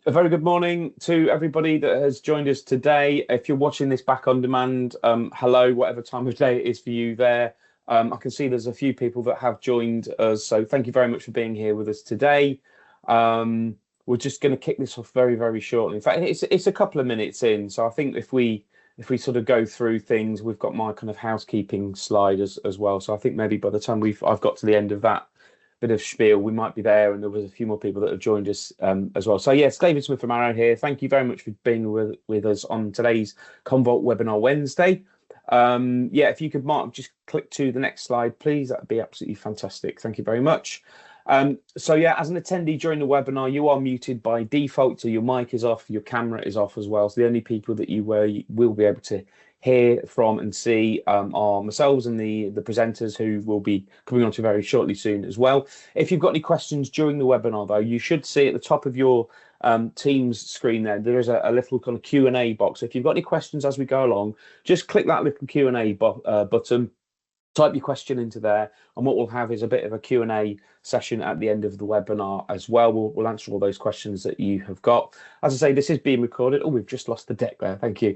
A very good morning to everybody that has joined us today. If you're watching this back on demand, hello, whatever time of day it is for you there. I can see there's a few people that have joined us, so thank you very much for being here with us today. We're just going to kick this off very, very shortly. In fact, it's a couple of minutes in, so I think if we sort of go through things, we've got my kind of housekeeping slide as well. So I think maybe by the time I've got to the end of that bit of spiel, we might be there, and there was a few more people that have joined us as well. So yes, David Smith from Arrow here. Thank you very much for being with us on today's Commvault Webinar Wednesday. Yeah, if you could, Mark, just click to the next slide, please. That'd be absolutely fantastic. Thank you very much. So yeah, as an attendee during the webinar, you are muted by default, so your mic is off, your camera is off as well. So the only people that you will be able to hear from and see are myself and the presenters, who will be coming on to very shortly soon as well. If you've got any questions during the webinar, though, you should see at the top of your Teams screen there is a little kind of Q&A box. If you've got any questions as we go along, just click that little Q&A button, type your question into there, and what we'll have is a bit of a Q&A session at the end of the webinar as well. We'll answer all those questions that you have got. As I say, this is being recorded. Oh, we've just lost the deck there. Thank you.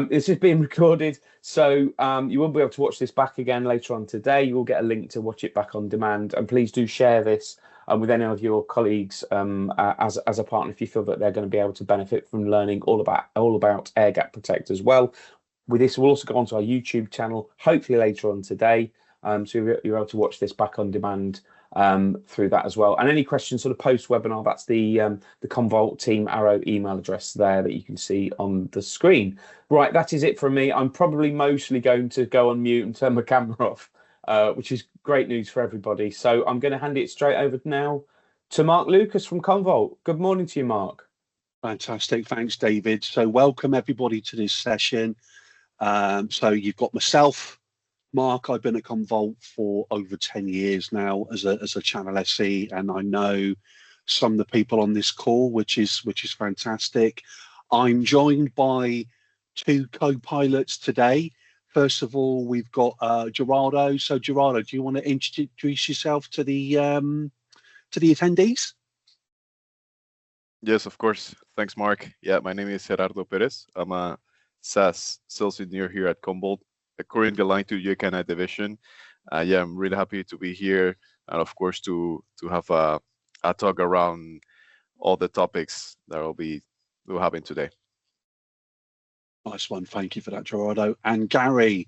This is being recorded, so you won't be able to watch this back again later on today. You will get a link to watch it back on demand, and please do share this with any of your colleagues as a partner if you feel that they're going to be able to benefit from learning all about Air Gap Protect as well. With this, we'll also go onto our YouTube channel, hopefully later on today, so you're able to watch this back on demand through that as well. And any questions sort of post-webinar, that's the Commvault Team Arrow email address there that you can see on the screen. Right, that is it from me. I'm probably mostly going to go on mute and turn my camera off, which is great news for everybody. So I'm going to hand it straight over now to Marc Lucas from Commvault. Good morning to you, Marc. Fantastic. Thanks, David. So welcome everybody to this session. So you've got myself, Marc. I've been at Commvault for over 10 years now as a channel SE, and I know some of the people on this call, which is fantastic. I'm joined by two co-pilots today. First of all, we've got Gerardo. So Gerardo, do you want to introduce yourself to the attendees? Yes, of course. Thanks, Marc. Yeah, my name is Gerardo Pérez. I'm a SaaS sales engineer here at Commvault, currently aligned to UKNI division. Yeah, I'm really happy to be here, and of course to have a talk around all the topics that we'll have today. Nice one. Thank you for that, Gerardo. And Gary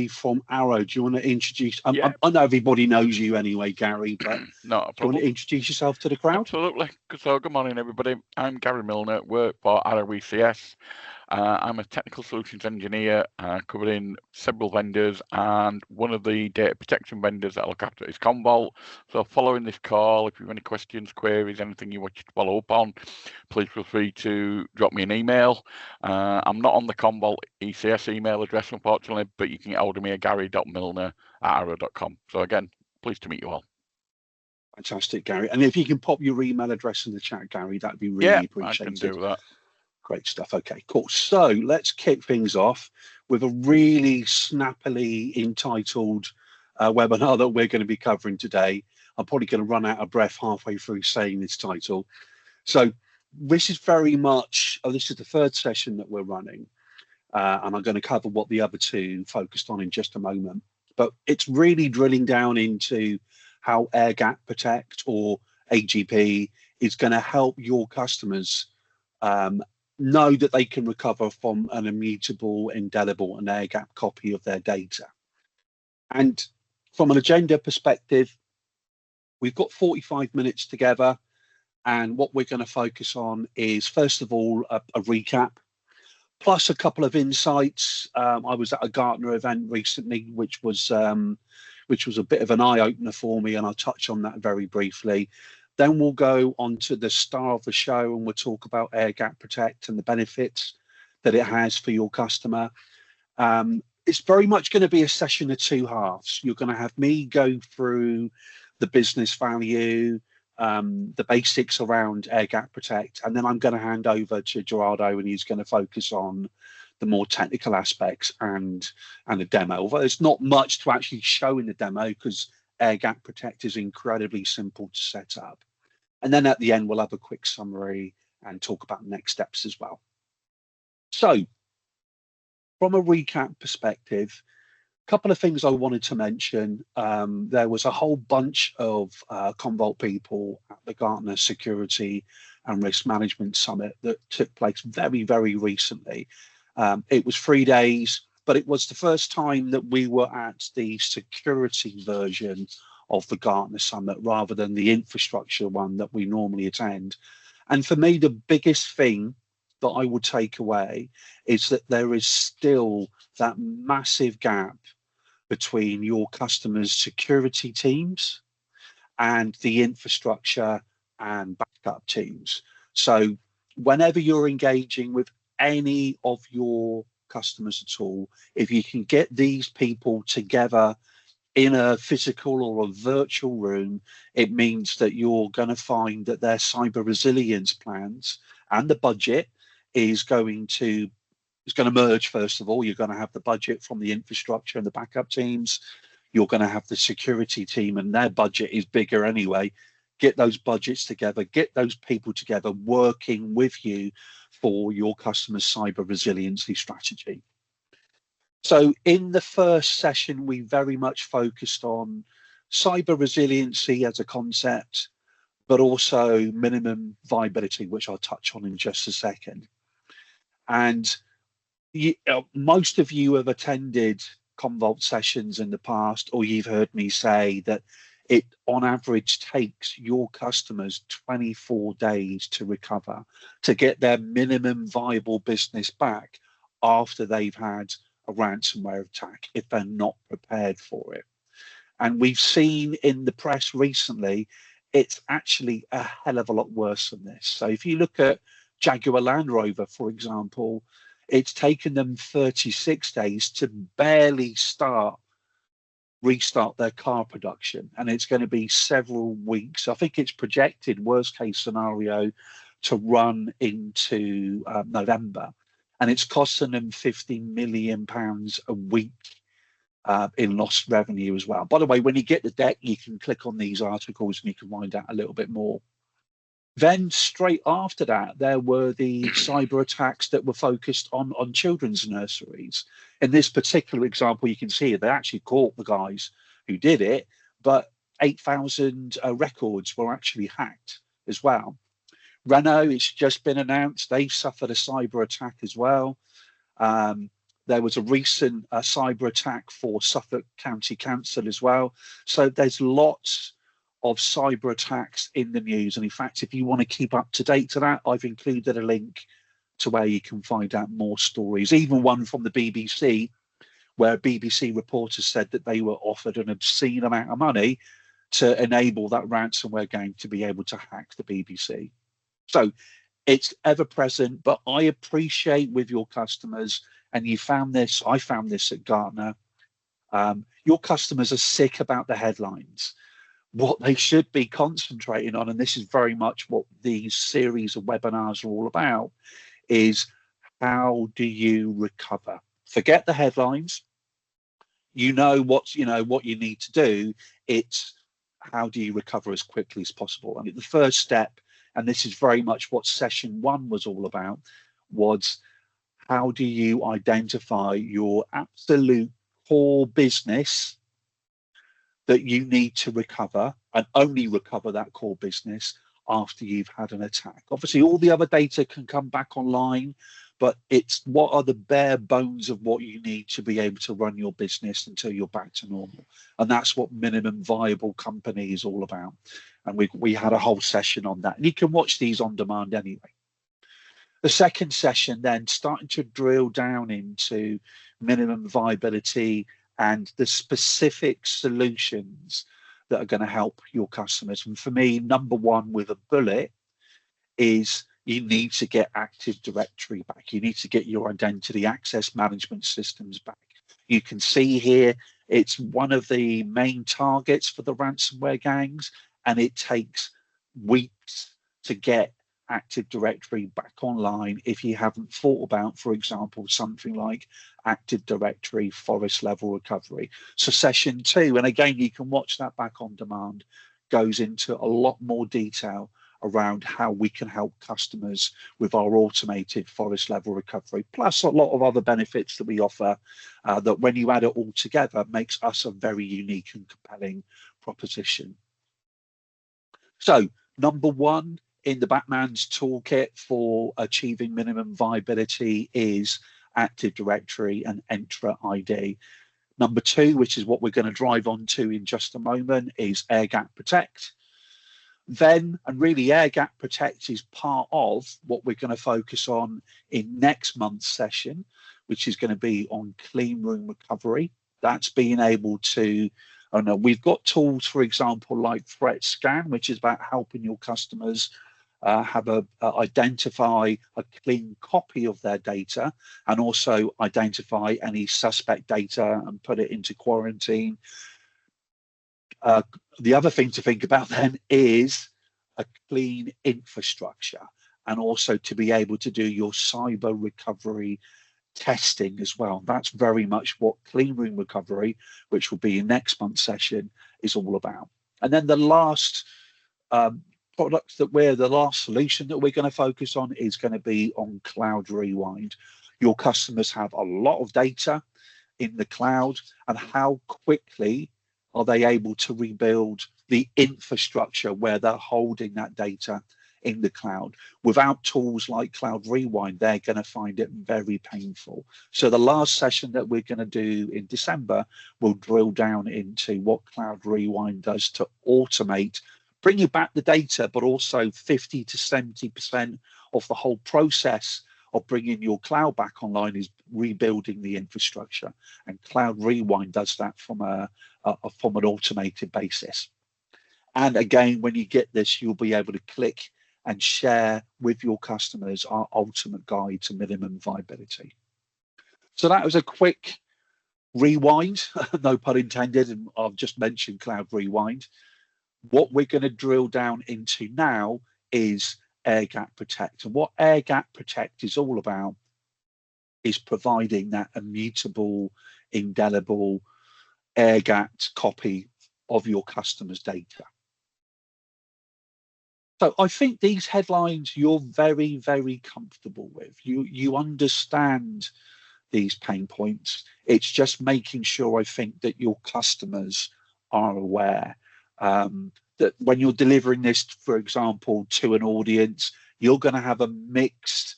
from Arrow, do you want to introduce? Yeah. I know everybody knows you anyway, Gary, but no problem. Do you want to introduce yourself to the crowd? Absolutely. So good morning, everybody. I'm Gary Milner, work for Arrow ECS. I'm a technical solutions engineer covering several vendors, and one of the data protection vendors that I look after is Commvault. So following this call, if you have any questions, queries, anything you want to follow up on, please feel free to drop me an email. I'm not on the Commvault ECS email address, unfortunately, but you can get hold of me at gary.milner@arrow.com. So again, pleased to meet you all. Fantastic, Gary. And if you can pop your email address in the chat, Gary, that'd be really appreciated. I can do that. Great stuff. Okay, cool. So let's kick things off with a really snappily entitled webinar that we're going to be covering today. I'm probably going to run out of breath halfway through saying this title. So this is very much, this is the third session that we're running, and I'm going to cover what the other two focused on in just a moment. But it's really drilling down into how Air Gap Protect, or AGP, is going to help your customers know that they can recover from an immutable, indelible, and air gap copy of their data. And from an agenda perspective, we've got 45 minutes together, and what we're going to focus on is, first of all, a recap, plus a couple of insights. I was at a Gartner event recently, which was a bit of an eye-opener for me, and I'll touch on that very briefly. Then we'll go on to the star of the show, and we'll talk about Air Gap Protect and the benefits that it has for your customer. It's very much going to be a session of two halves. You're going to have me go through the business value, the basics around Air Gap Protect, and then I'm going to hand over to Gerardo, and he's going to focus on the more technical aspects and the demo. Although there's not much to actually show in the demo, because Air Gap Protect is incredibly simple to set up. And then at the end, we'll have a quick summary and talk about next steps as well. So from a recap perspective, a couple of things I wanted to mention. There was a whole bunch of Commvault people at the Gartner Security and Risk Management Summit that took place very, very recently. It was 3 days, but it was the first time that we were at the security version of the Gartner Summit rather than the infrastructure one that we normally attend. And for me, the biggest thing that I would take away is that there is still that massive gap between your customers' security teams and the infrastructure and backup teams. So whenever you're engaging with any of your customers at all, if you can get these people together in a physical or a virtual room, it means that you're going to find that their cyber resilience plans and the budget is going to merge. First of all, you're going to have the budget from the infrastructure and the backup teams. You're going to have the security team, and their budget is bigger anyway. Get those budgets together, get those people together working with you for your customer's cyber resiliency strategy. So in the first session, we very much focused on cyber resiliency as a concept, but also minimum viability, which I'll touch on in just a second. And most of you have attended Commvault sessions in the past, or you've heard me say that it on average takes your customers 24 days to recover, to get their minimum viable business back after they've had a ransomware attack, if they're not prepared for it. And we've seen in the press recently, it's actually a hell of a lot worse than this. So if you look at Jaguar Land Rover, for example, it's taken them 36 days to barely restart their car production, and it's going to be several weeks. I think it's projected worst case scenario to run into November, and it's costing them £50 million a week in lost revenue as well. By the way, when you get the deck, you can click on these articles and you can find out a little bit more. Then straight after that, there were the cyber attacks that were focused on children's nurseries. In this particular example, you can see they actually caught the guys who did it, but 8,000 records were actually hacked as well. Renault, it's just been announced, they've suffered a cyber attack as well. There was a recent cyber attack for Suffolk County Council as well. So there's lots of cyber attacks in the news, and in fact, if you want to keep up to date to that, I've included a link to where you can find out more stories, even one from the BBC where a BBC reporter said that they were offered an obscene amount of money to enable that ransomware gang to be able to hack the BBC. So it's ever present, but I appreciate with your customers, and you found this, I found this at Gartner, your customers are sick about the headlines. What they should be concentrating on, and this is very much what these series of webinars are all about, is how do you recover? Forget the headlines. You know what you need to do. It's how do you recover as quickly as possible? And the first step, and this is very much what session one was all about, was how do you identify your absolute core business that you need to recover, and only recover that core business after you've had an attack. Obviously, all the other data can come back online, but it's what are the bare bones of what you need to be able to run your business until you're back to normal. And that's what minimum viable company is all about. And we had a whole session on that. And you can watch these on demand anyway. The second session then starting to drill down into minimum viability and the specific solutions that are going to help your customers. And for me, number one with a bullet is you need to get Active Directory back. You need to get your identity access management systems back. You can see here, it's one of the main targets for the ransomware gangs, and it takes weeks to get Active Directory back online if you haven't thought about, for example, something like Active Directory forest level recovery. So session two, and again, you can watch that back on demand, goes into a lot more detail around how we can help customers with our automated forest level recovery, plus a lot of other benefits that we offer that when you add it all together makes us a very unique and compelling proposition. So number one in the Batman's toolkit for achieving minimum viability is Active Directory and Entra ID. Number two, which is what we're going to drive on to in just a moment, is Air Gap Protect. Then, and really Air Gap Protect is part of what we're going to focus on in next month's session, which is going to be on clean room recovery. That's being able to, I know we've got tools, for example, like Threat Scan, which is about helping your customers identify a clean copy of their data and also identify any suspect data and put it into quarantine. The other thing to think about then is a clean infrastructure, and also to be able to do your cyber recovery testing as well. That's very much what clean room recovery, which will be in next month's session, is all about. And then the last solution that we're going to focus on is going to be on Cloud Rewind. Your customers have a lot of data in the cloud, and how quickly are they able to rebuild the infrastructure where they're holding that data in the cloud? Without tools like Cloud Rewind, they're going to find it very painful. So the last session that we're going to do in December will drill down into what Cloud Rewind does to automate, bring you back the data, but also 50 to 70% of the whole process of bringing your cloud back online is rebuilding the infrastructure. And Cloud Rewind does that from an automated basis. And again, when you get this, you'll be able to click and share with your customers our ultimate guide to minimum viability. So that was a quick rewind, no pun intended, and I've just mentioned Cloud Rewind. What we're going to drill down into now is Air Gap Protect. And what Air Gap Protect is all about is providing that immutable, indelible, air-gapped copy of your customer's data. So I think these headlines you're very, very comfortable with. You understand these pain points. It's just making sure, I think, that your customers are aware that when you're delivering this, for example, to an audience, you're going to have a mixed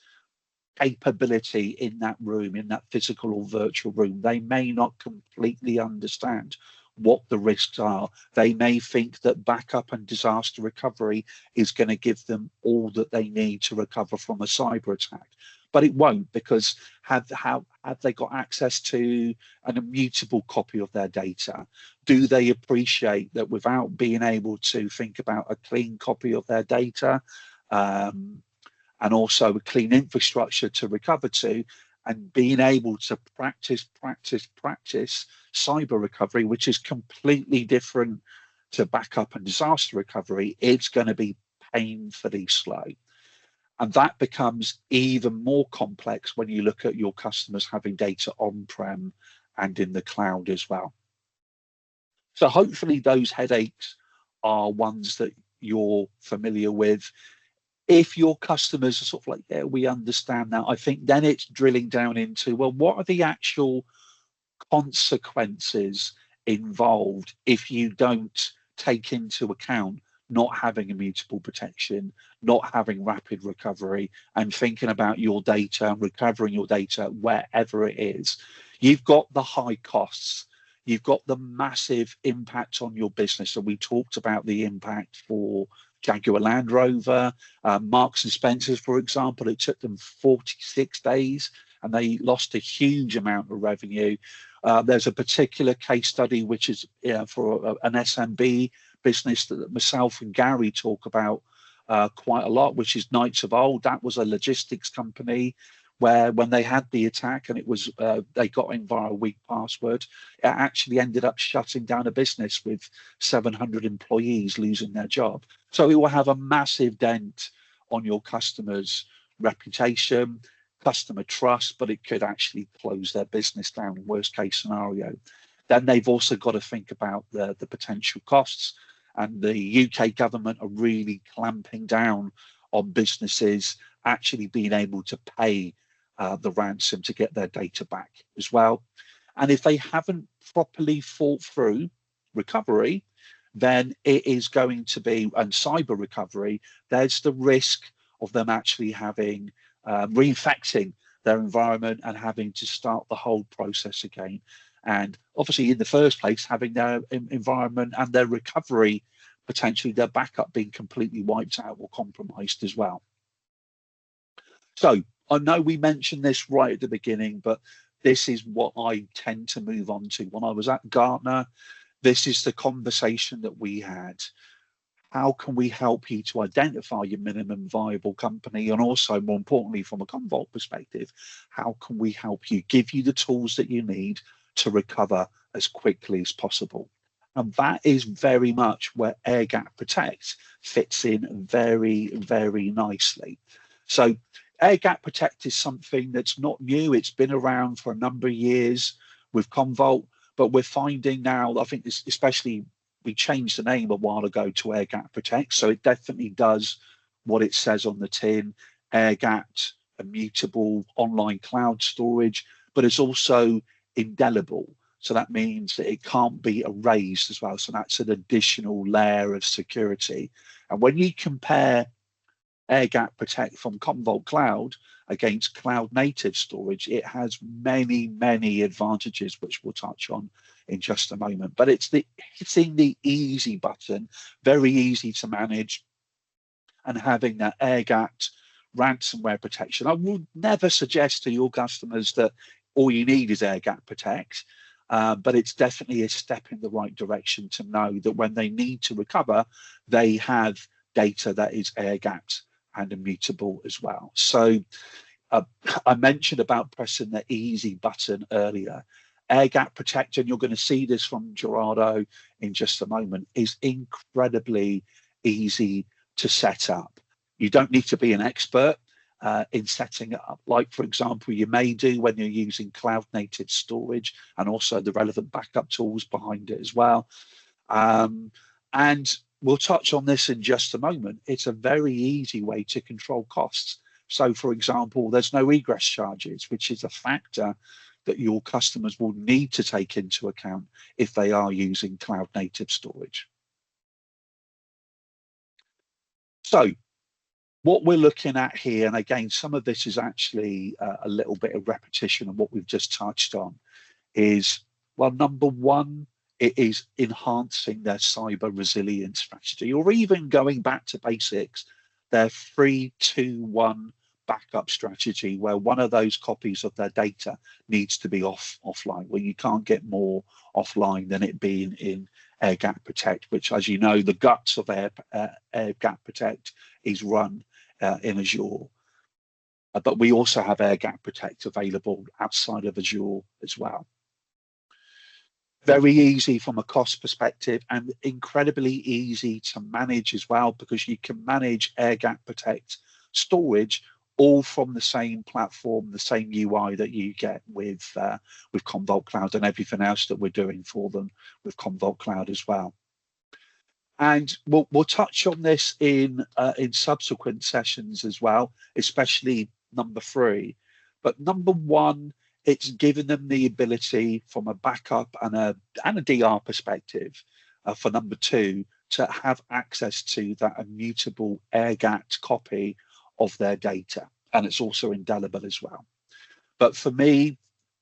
capability in that room, in that physical or virtual room. They may not completely understand what the risks are. They may think that backup and disaster recovery is going to give them all that they need to recover from a cyber attack. But it won't, because have they got access to an immutable copy of their data? Do they appreciate that without being able to think about a clean copy of their data and also a clean infrastructure to recover to, and being able to practice cyber recovery, which is completely different to backup and disaster recovery, it's going to be painfully slow. And that becomes even more complex when you look at your customers having data on-prem and in the cloud as well. So hopefully those headaches are ones that you're familiar with. If your customers are sort of like, yeah, we understand that, I think then it's drilling down into, well, what are the actual consequences involved if you don't take into account not having immutable protection, not having rapid recovery, and thinking about your data and recovering your data wherever it is. You've got the high costs, you've got the massive impact on your business. And we talked about the impact for Jaguar Land Rover, Marks and Spencer's, for example. It took them 46 days and they lost a huge amount of revenue. There's a particular case study which is for an SMB business that myself and Gary talk about quite a lot, which is Knights of Old. That was a logistics company where when they had the attack and it was they got in via a weak password, it actually ended up shutting down a business with 700 employees losing their job. So it will have a massive dent on your customers' reputation, customer trust, but it could actually close their business down in worst case scenario. Then they've also got to think about the potential costs. and the UK government are really clamping down on businesses actually being able to pay the ransom to get their data back as well. And if they haven't properly thought through recovery, then it is going to be, and cyber recovery, there's the risk of them actually having reinfecting their environment and having to start the whole process again. And obviously, in the first place, having their environment and their recovery, potentially their backup being completely wiped out or compromised as well. So I know we mentioned this right at the beginning, but this is what I tend to move on to. When I was at Gartner, this is the conversation that we had. How can we help you to identify your minimum viable company? And also, more importantly, from a Commvault perspective, how can we help you, give you the tools that you need to recover as quickly as possible? And that is very much where Air Gap Protect fits in very, very nicely. So Air Gap Protect is something that's not new. It's been around for a number of years with Commvault, but we're finding now, I think this, especially, we changed the name a while ago to Air Gap Protect. So it definitely does what it says on the tin, air gapped, immutable online cloud storage, but it's also indelible. So that means that it can't be erased as well. So that's an additional layer of security. And when you compare Air Gap Protect from Commvault Cloud against cloud native storage, it has many, many advantages, which we'll touch on in just a moment. But it's hitting the easy button, very easy to manage, and having that air gapped ransomware protection. I would never suggest to your customers that all you need is Air Gap Protect, but it's definitely a step in the right direction to know that when they need to recover, they have data that is air gapped and immutable as well. So I mentioned about pressing the easy button earlier. Air Gap Protect, and you're going to see this from Gerardo in just a moment, is incredibly easy to set up. You don't need to be an expert in setting it up. Like, for example, you may do when you're using cloud native storage and also the relevant backup tools behind it as well. And we'll touch on this in just a moment. It's a very easy way to control costs. So, for example, there's no egress charges, which is a factor that your customers will need to take into account if they are using cloud native storage. So what we're looking at here, and again, some of this is actually a little bit of repetition of what we've just touched on, is, well, number one, it is enhancing their cyber resilience strategy, or even going back to basics, their 3-2-1 backup strategy, where one of those copies of their data needs to be offline, where you can't get more offline than it being in Air Gap Protect, which, as you know, the guts of Air Gap Protect is run in Azure. But we also have Air Gap Protect available outside of Azure as well. Very easy from a cost perspective and incredibly easy to manage as well, because you can manage Air Gap Protect storage all from the same platform, the same UI that you get with Commvault Cloud and everything else that we're doing for them with Commvault Cloud as well. And we'll touch on this in subsequent sessions as well, especially number 3. But number 1, it's given them the ability from a backup and a DR perspective for number 2 to have access to that immutable air-gapped copy of their data. And it's also indelible as well. But for me,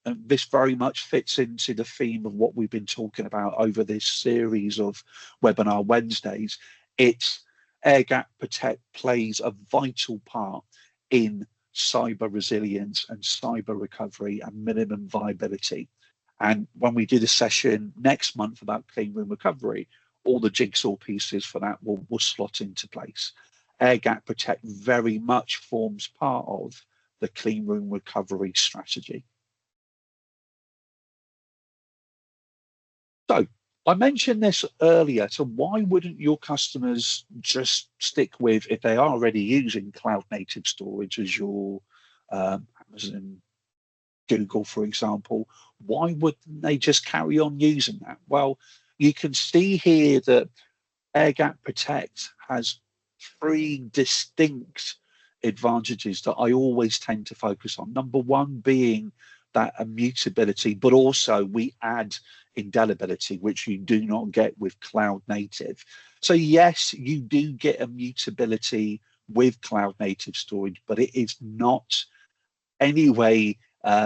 this very much fits into the theme of what we've been talking about over this series of Webinar Wednesdays. It's Air Gap Protect plays a vital part in cyber resilience and cyber recovery and minimum viability. And when we do the session next month about clean room recovery, all the jigsaw pieces for that will slot into place. Air Gap Protect very much forms part of the clean room recovery strategy. So I mentioned this earlier, so why wouldn't your customers just stick with, if they are already using cloud native storage, Azure, Amazon, Google, for example, why wouldn't they just carry on using that? Well, you can see here that Air Gap Protect has 3 distinct advantages that I always tend to focus on. Number one being that immutability, but also we add indelibility, which you do not get with cloud native. So yes, you do get immutability with cloud native storage, but it is not any way,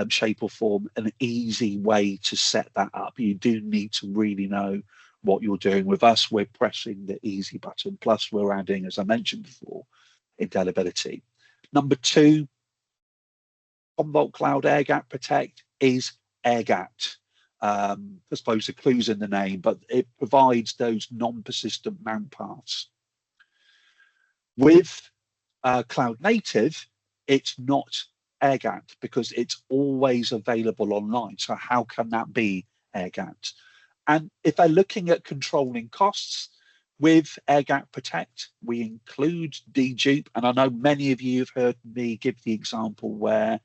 shape or form an easy way to set that up. You do need to really know what you're doing. With us, we're pressing the easy button, plus we're adding, as I mentioned before, indelibility. Number two, Commvault Cloud Air Gap Protect is air gapped. I suppose the clue's in the name, but it provides those non-persistent mount paths. With cloud native, it's not air gapped because it's always available online. So how can that be air gapped? And if they're looking at controlling costs, with Air Gap Protect, we include dedupe. And I know many of you have heard me give the example where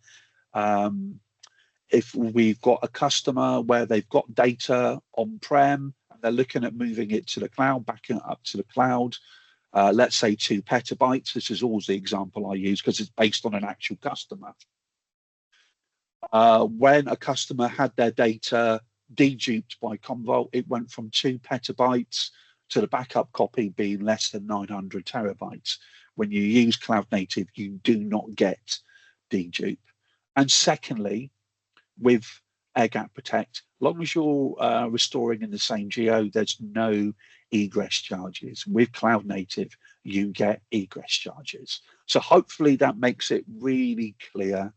if we've got a customer where they've got data on-prem and they're looking at moving it to the cloud, backing it up to the cloud, let's say 2 petabytes. This is always the example I use because it's based on an actual customer. When a customer had their data deduped by Commvault, it went from 2 petabytes to the backup copy being less than 900 terabytes. When you use cloud native, you do not get dedupe. And secondly, with Air Gap Protect, as long as you're restoring in the same geo, there's no egress charges. With cloud native, you get egress charges. So hopefully that makes it really clear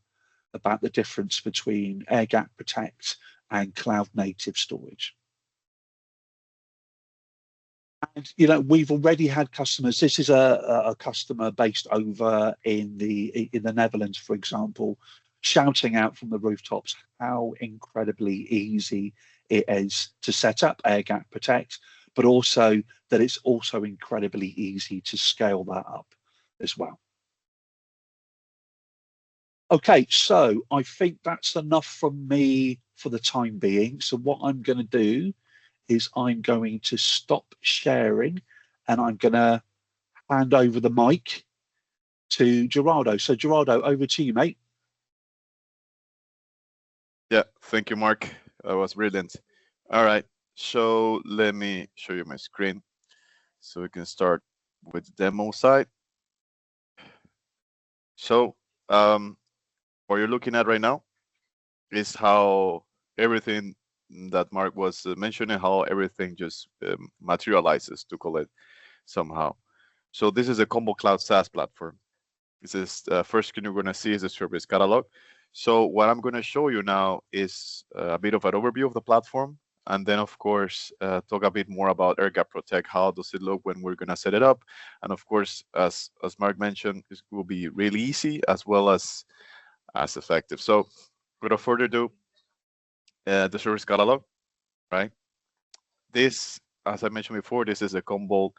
about the difference between Air Gap Protect and cloud native storage. And we've already had customers. This is a customer based over in the Netherlands, for example, shouting out from the rooftops how incredibly easy it is to set up Air Gap Protect, but also that it's also incredibly easy to scale that up as well. Okay, so I think that's enough from me for the time being. So what I'm going to do is I'm going to stop sharing and I'm going to hand over the mic to Gerardo. So Gerardo, over to you, mate. Yeah, thank you, Mark. That was brilliant. All right, so let me show you my screen so we can start with the demo side. So what you're looking at right now is how everything that Mark was mentioning, how everything just materializes, to call it somehow. So this is a Commvault Cloud SaaS platform. This is first screen you're going to see is the service catalog. So what I'm going to show you now is a bit of an overview of the platform, and then of course talk a bit more about Air Gap Protect. How does it look when we're going to set it up? And of course, as Mark mentioned, it will be really easy as well as effective. So without further ado, the service catalog, right? This, as I mentioned before, this is a Commvault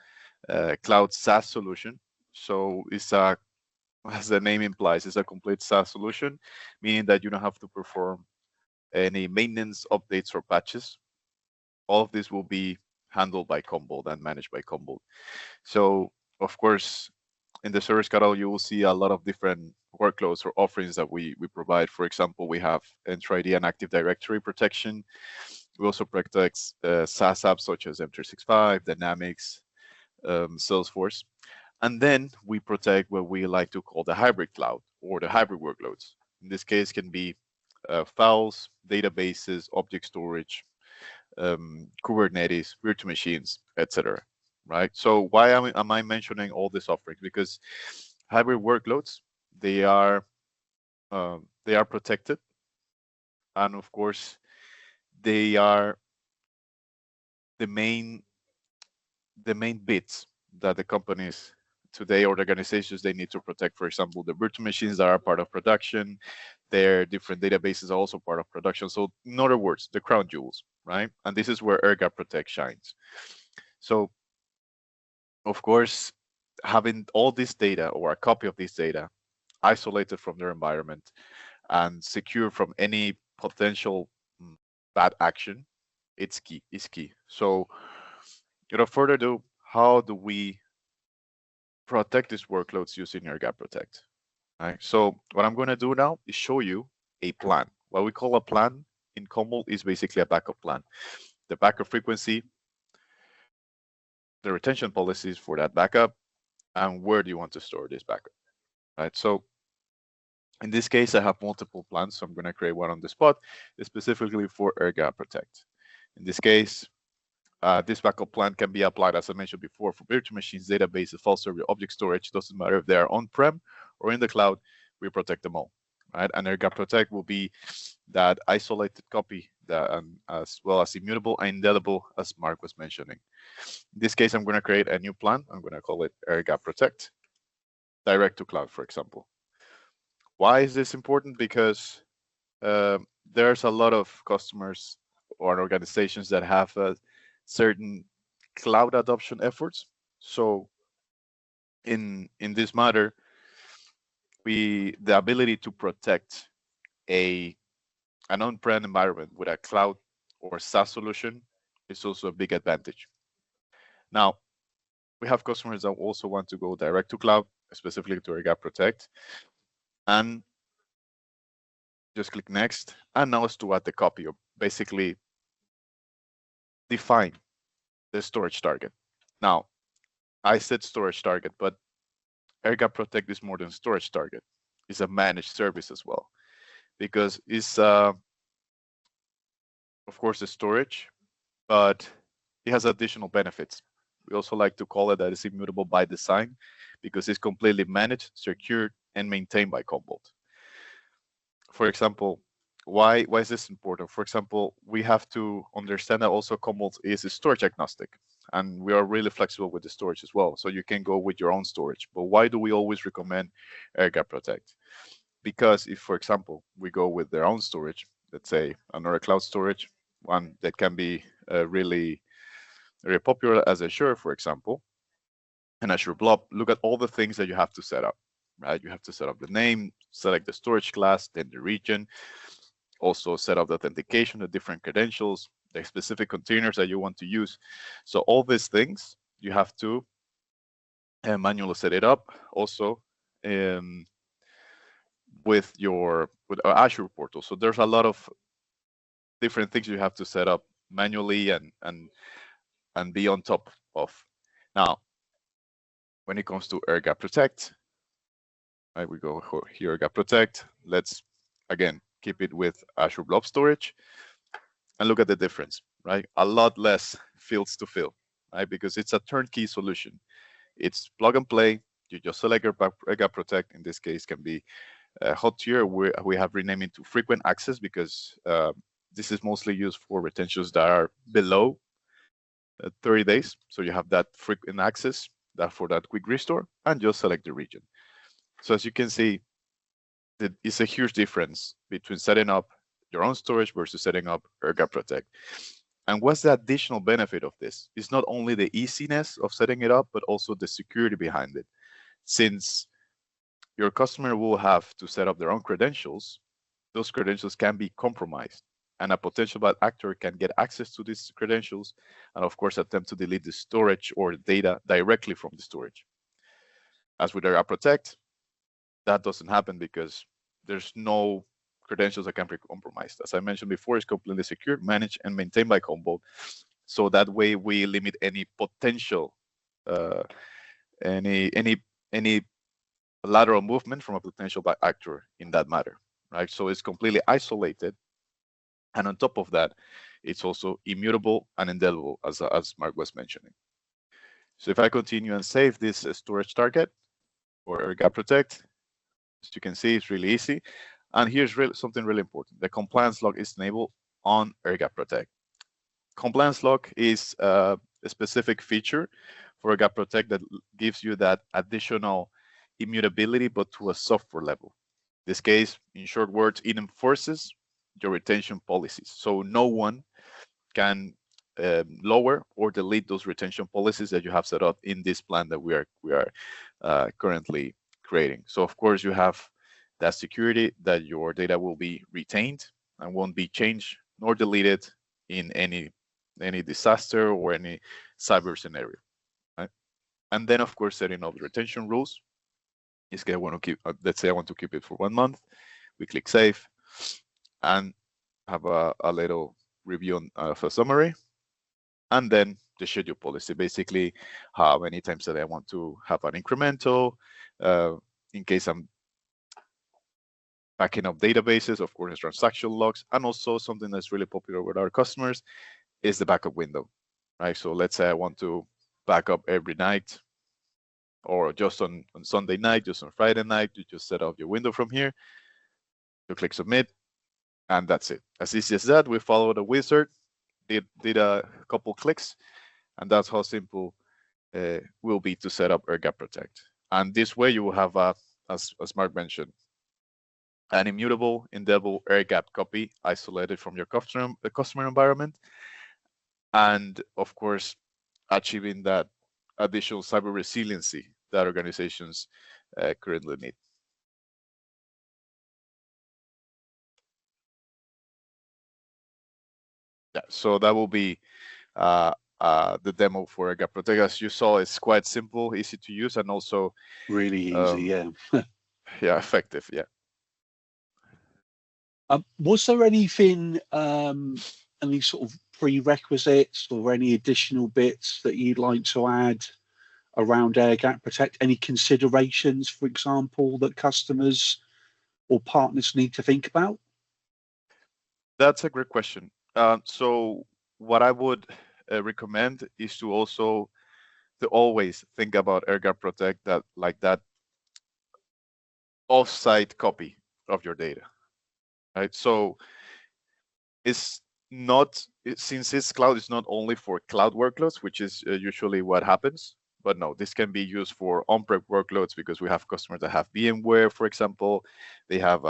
Cloud SaaS solution. So it's a, as the name implies, it's a complete SaaS solution, meaning that you don't have to perform any maintenance, updates, or patches. All of this will be handled by Commvault and managed by Commvault. So, of course, in the service catalog, you will see a lot of different workloads or offerings that we provide. For example, we have Entra ID and Active Directory protection. We also protect SaaS apps such as M365, Dynamics, Salesforce. And then we protect what we like to call the hybrid cloud or the hybrid workloads. In this case, can be files, databases, object storage, Kubernetes, virtual machines, etc. Right? So why am I mentioning all these offerings? Because hybrid workloads, they are protected, and of course, they are the main bits that the companies today or the organizations they need to protect. For example, the virtual machines that are part of production, their different databases are also part of production. So in other words, the crown jewels, right? And this is where Air Gap Protect shines. So of course, having all this data or a copy of this data isolated from their environment and secure from any potential bad action, it's key. So without further ado, how do we protect these workloads using Air Gap Protect? Right. So what I'm going to do now is show you a plan. What we call a plan in Commvault is basically a backup plan. The backup frequency, the retention policies for that backup, and where do you want to store this backup, right? So in this case, I have multiple plans, so I'm going to create one on the spot, specifically for Air Gap Protect. In this case, this backup plan can be applied, as I mentioned before, for virtual machines, databases, file server, object storage. Doesn't matter if they are on-prem or in the cloud, we protect them all, right? And Air Gap Protect will be that isolated copy, that, as well as immutable and indelible, as Marc was mentioning. In this case, I'm going to create a new plan. I'm going to call it Air Gap Protect, direct to cloud, for example. Why is this important? Because there's a lot of customers or organizations that have certain cloud adoption efforts. So in this matter, the ability to protect an on-prem environment with a cloud or SaaS solution is also a big advantage. Now, we have customers that also want to go direct to cloud, specifically to Air Gap Protect, and just click next. And now it's to add the copy, or basically define the storage target. Now, I said storage target, but Air Gap Protect is more than storage target. It's a managed service as well, because it's of course a storage, but it has additional benefits. We also like to call it that it's immutable by design, because it's completely managed, secured, and maintained by Commvault. For example, why is this important? For example, we have to understand that also Commvault is storage agnostic, and we are really flexible with the storage as well. So you can go with your own storage. But why do we always recommend Air Gap Protect? Because if, for example, we go with their own storage, let's say another cloud storage, one that can be really very popular as Azure, for example, and Azure Blob, look at all the things that you have to set up, right? You have to set up the name, select the storage class, then the region, also set up the authentication, the different credentials, the specific containers that you want to use. So all these things, you have to manually set it up. Also, with our Azure portal. So there's a lot of different things you have to set up manually and be on top of. Now, when it comes to Air Gap Protect, right, we go here, Air Gap Protect. Let's again keep it with Azure Blob Storage, and look at the difference, right? A lot less fields to fill, right? Because it's a turnkey solution. It's plug and play. You just select Air Gap Protect. In this case, can be hot tier. We have renamed it to frequent access, because this is mostly used for retentions that are below 30 days. So you have that frequent access, that for that quick restore, and just select the region. So as you can see, it's a huge difference between setting up your own storage versus setting up Air Gap Protect. And what's the additional benefit of this? It's not only the easiness of setting it up, but also the security behind it. Since your customer will have to set up their own credentials, those credentials can be compromised, and a potential bad actor can get access to these credentials and, of course, attempt to delete the storage or data directly from the storage. As with Air Gap Protect, that doesn't happen because there's no credentials that can be compromised. As I mentioned before, it's completely secure, managed, and maintained by Commvault. So that way we limit any potential, any lateral movement from a potential bad actor in that matter, right? So it's completely isolated. And on top of that, it's also immutable and indelible, as Marc was mentioning. So if I continue and save this storage target or Air Gap Protect, as you can see, it's really easy. And here's something really important. The compliance log is enabled on Air Gap Protect. Compliance log is a specific feature for Air Gap Protect that gives you that additional immutability, but to a software level. In this case, in short words, it enforces your retention policies. So no one can lower or delete those retention policies that you have set up in this plan that we are currently creating. So of course you have that security that your data will be retained and won't be changed nor deleted in any disaster or any cyber scenario. Right? And then, of course, setting up the retention rules. This guy, I want to keep, let's say I want to keep it for 1 month. We click save and have a little review of a summary. And then the schedule policy, basically how many times that I want to have an incremental, in case I'm backing up databases, of course, transaction logs, and also something that's really popular with our customers is the backup window, right? So let's say I want to back up every night, or just on Sunday night, just on Friday night. You just set up your window from here. You click submit, and that's it. As easy as that. We follow the wizard, did a couple clicks, and that's how simple will be to set up Air Gap Protect. And this way you will have, as Marc mentioned, an immutable, indelible air gap copy isolated from your customer environment, and of course, achieving that additional cyber resiliency that organizations currently need. Yeah, so that will be the demo for Air Gap Protect. As you saw, it's quite simple, easy to use, and also Really easy, yeah. yeah, effective, yeah. Was there anything, any sort of prerequisites or any additional bits that you'd like to add around Air Gap Protect? Any considerations, for example, that customers or partners need to think about? That's a great question. So what I would recommend is to also always think about Air Gap Protect that off-site copy of your data, right? So it's not, since it's cloud, it's not only for cloud workloads, which is usually what happens, but no, this can be used for on-prem workloads, because we have customers that have VMware, for example. They have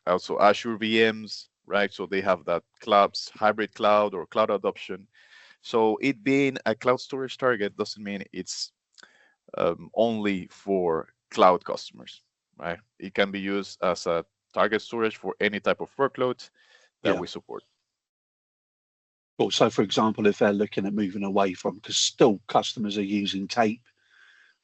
also Azure VMs, right? So they have that cloud's hybrid cloud or cloud adoption. So it being a cloud storage target doesn't mean it's only for cloud customers, right? It can be used as a target storage for any type of workload that we support. Well, so for example, if they're looking at moving away from, because still customers are using tape,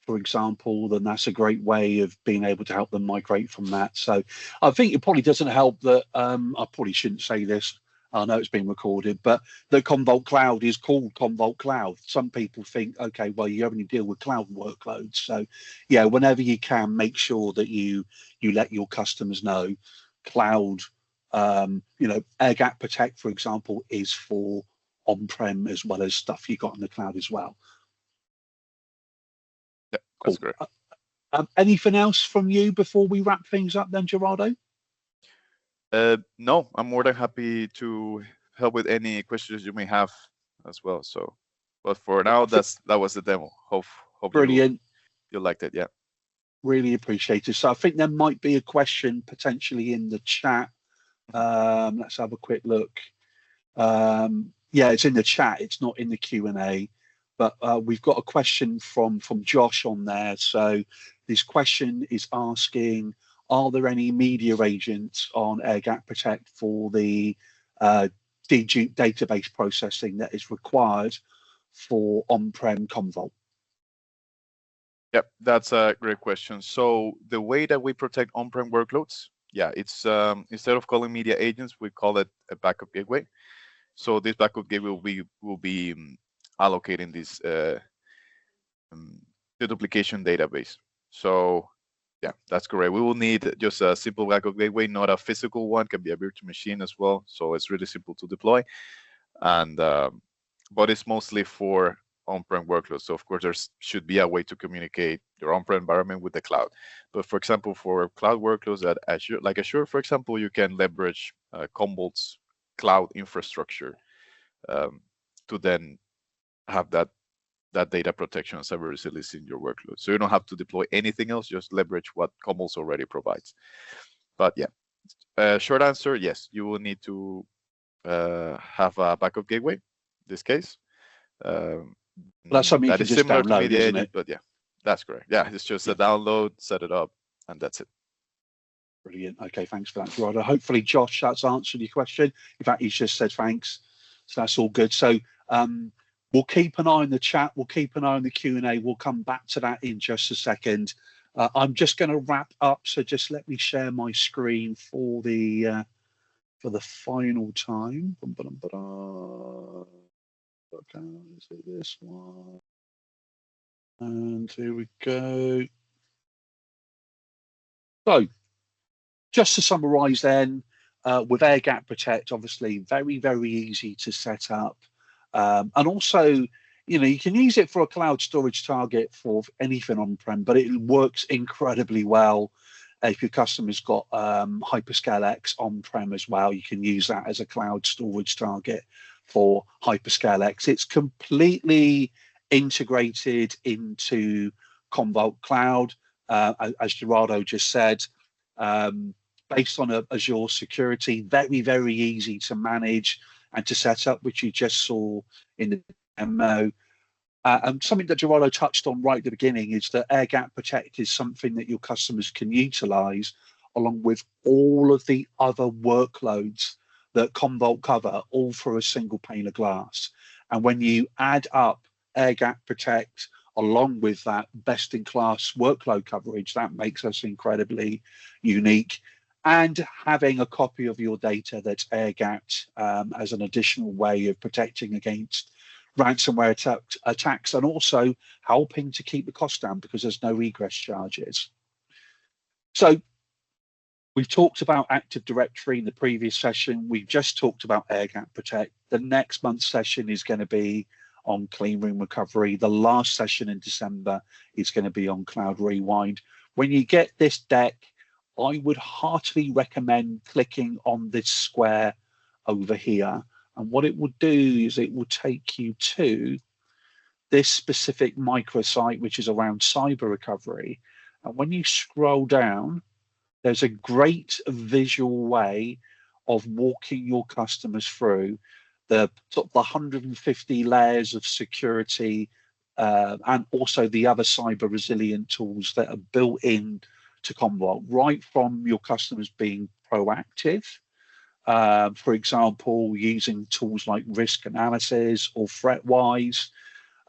for example, then that's a great way of being able to help them migrate from that. So I think it probably doesn't help that, I probably shouldn't say this, I know it's being recorded, but the Commvault Cloud is called Commvault Cloud. Some people think, okay, well, you only deal with cloud workloads. So yeah, whenever you can, make sure that you let your customers know cloud, Air Gap Protect, for example, is for on-prem as well as stuff you got in the cloud as well. Yeah, that's great. Anything else from you before we wrap things up then, Gerardo? No, I'm more than happy to help with any questions you may have as well. So, but for now, that was the demo. Hope brilliant. You liked it. Yeah. Really appreciate it. So I think there might be a question potentially in the chat. Let's have a quick look. Yeah, it's in the chat. It's not in the Q&A, but we've got a question from Josh on there. So this question is asking, are there any media agents on Air Gap Protect for the dedupe database processing that is required for on-prem Commvault? Yep, that's a great question. So the way that we protect on-prem workloads, yeah, it's instead of calling media agents, we call it a backup gateway. So this backup gateway will be allocating this deduplication database. So yeah, that's correct. We will need just a simple backup gateway, not a physical one. Can be a virtual machine as well. So it's really simple to deploy, and but it's mostly for on-prem workloads. So of course, there should be a way to communicate your on-prem environment with the cloud. But for example, for cloud workloads at Azure, like Azure, for example, you can leverage Commvault's cloud infrastructure to then have that data protection and cyber resiliency in your workload. So you don't have to deploy anything else, just leverage what Commvault already provides. But yeah, short answer, yes, you will need to have a backup gateway in this case. That's something you can just download, isn't it? But yeah, that's correct. Yeah, it's just a download, set it up, and that's it. Brilliant. Okay, thanks for that, Gerardo. Hopefully, Josh, that's answered your question. In fact, he's just said thanks. So that's all good. So We'll keep an eye on the chat. We'll keep an eye on the Q&A. We'll come back to that in just a second. I'm just going to wrap up, so just let me share my screen for the final time. Okay, is it this one? And here we go. So, just to summarize then, with Air Gap Protect, obviously very, very easy to set up. And also, you can use it for a cloud storage target for anything on-prem, but it works incredibly well if your customer's got Hyperscale X on-prem as well. You can use that as a cloud storage target for Hyperscale X. It's completely integrated into Commvault Cloud, as Gerardo just said, based on Azure security, very, very easy to manage and to set up, which you just saw in the demo. And something that Gerardo touched on right at the beginning is that Air Gap Protect is something that your customers can utilize along with all of the other workloads that Commvault cover, all through a single pane of glass. And when you add up Air Gap Protect along with that best-in-class workload coverage, that makes us incredibly unique. And having a copy of your data that's air-gapped as an additional way of protecting against ransomware attacks, and also helping to keep the cost down because there's no egress charges. So we've talked about Active Directory in the previous session. We've just talked about Air Gap Protect. The next month's session is going to be on clean room recovery. The last session in December is going to be on Cloud Rewind. When you get this deck, I would heartily recommend clicking on this square over here. And what it will do is it will take you to this specific microsite, which is around cyber recovery. And when you scroll down, there's a great visual way of walking your customers through the 150 layers of security and also the other cyber resilient tools that are built in to Commvault, right from your customers being proactive, for example, using tools like risk analysis or ThreatWise,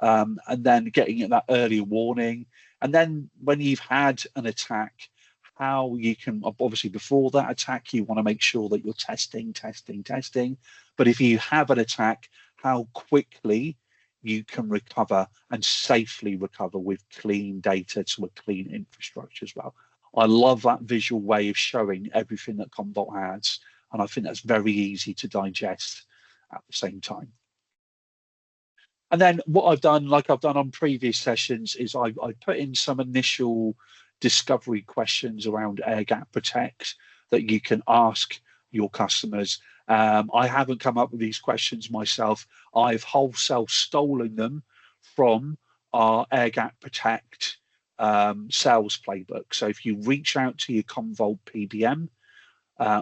and then getting at that early warning. And then when you've had an attack, how you can, obviously before that attack, you want to make sure that you're testing. But if you have an attack, how quickly you can recover and safely recover with clean data to a clean infrastructure as well. I love that visual way of showing everything that Commvault has, and I think that's very easy to digest at the same time. And then what I've done, like I've done on previous sessions, is I put in some initial discovery questions around Air Gap Protect that you can ask your customers. I haven't come up with these questions myself. I've wholesale stolen them from our Air Gap Protect sales playbook. So if you reach out to your Commvault PBM,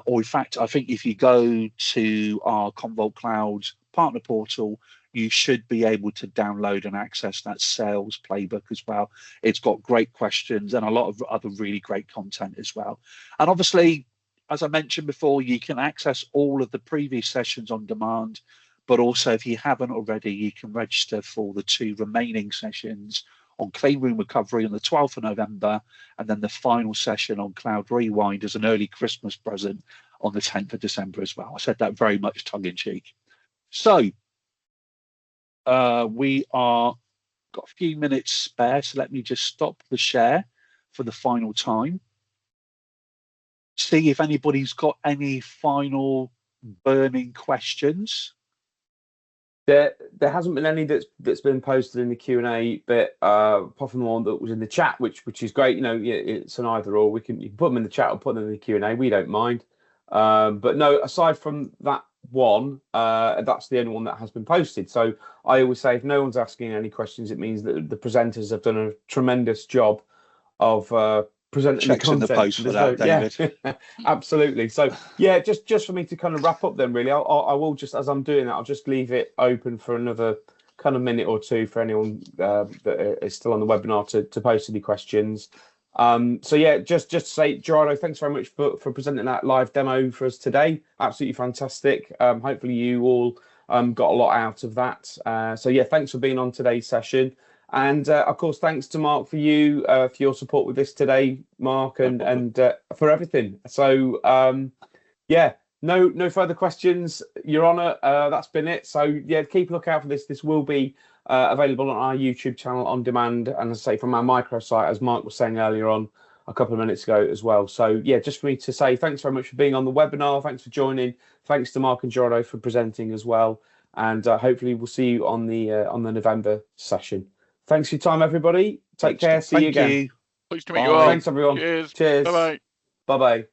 or in fact, I think if you go to our Commvault Cloud partner portal, you should be able to download and access that sales playbook as well. It's got great questions and a lot of other really great content as well. And obviously, as I mentioned before, you can access all of the previous sessions on demand, but also if you haven't already, you can register for the 2 remaining sessions on Clean Room Recovery on the 12th of November, and then the final session on Cloud Rewind as an early Christmas present on the 10th of December as well. I said that very much tongue-in-cheek. So we are got a few minutes spare, so let me just stop the share for the final time. See if anybody's got any final burning questions. There hasn't been any that's been posted in the Q&A bit, apart from the one that was in the chat, which is great. It's an either or. You can put them in the chat or put them in the Q&A. We don't mind. But no, aside from that one, that's the only one that has been posted. So I always say if no one's asking any questions, it means that the presenters have done a tremendous job of presenting the content. The post for that, David. Yeah, absolutely. So yeah, just for me to kind of wrap up then, really, I will just, as I'm doing that, I'll just leave it open for another kind of minute or two for anyone that is still on the webinar to post any questions. So yeah, just to say, Gerardo, thanks very much for presenting that live demo for us today. Absolutely fantastic. Hopefully you all got a lot out of that. So yeah, thanks for being on today's session. And of course, thanks to Marc for your support with this today, Marc, and for everything. So yeah, no further questions, Your Honour. That's been it. So yeah, keep a lookout for this. This will be available on our YouTube channel on demand, and as I say, from our microsite, as Marc was saying earlier on a couple of minutes ago as well. So yeah, just for me to say thanks very much for being on the webinar. Thanks for joining. Thanks to Marc and Gerardo for presenting as well. And hopefully we'll see you on the November session. Thanks for your time, everybody. Take care. See you again. Pleased to meet you all. Thanks, everyone. Cheers. Cheers. Bye-bye. Bye-bye.